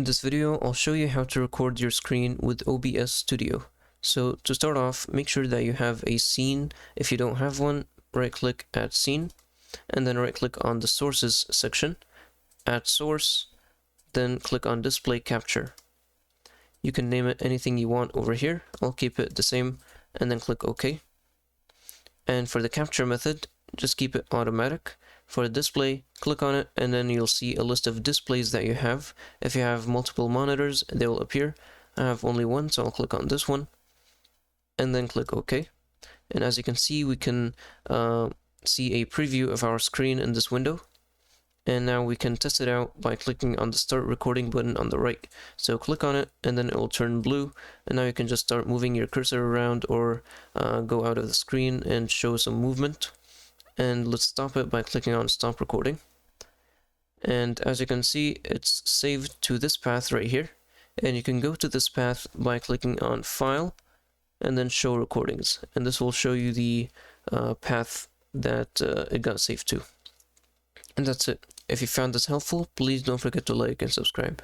In this video, I'll show you how to record your screen with OBS Studio. So to start off, make sure that you have a scene. If you don't have one, right-click Add Scene, and then right-click on the Sources section, Add Source, then click on Display Capture. You can name it anything you want over here. I'll keep it the same, and then click OK. And for the capture method, just keep it automatic. For the display, click on it, and then you'll see a list of displays that you have. If you have multiple monitors, they will appear. I have only one, so I'll click on this one, and then click OK. And as you can see, we can see a preview of our screen in this window. And now we can test it out by clicking on the Start Recording button on the right. So click on it, and then it will turn blue, and now you can just start moving your cursor around or go out of the screen and show some movement. And let's stop it by clicking on Stop Recording. And as you can see, it's saved to this path right here. And you can go to this path by clicking on File and then Show Recordings. And this will show you the path that it got saved to. And that's it. If you found this helpful, please don't forget to like and subscribe.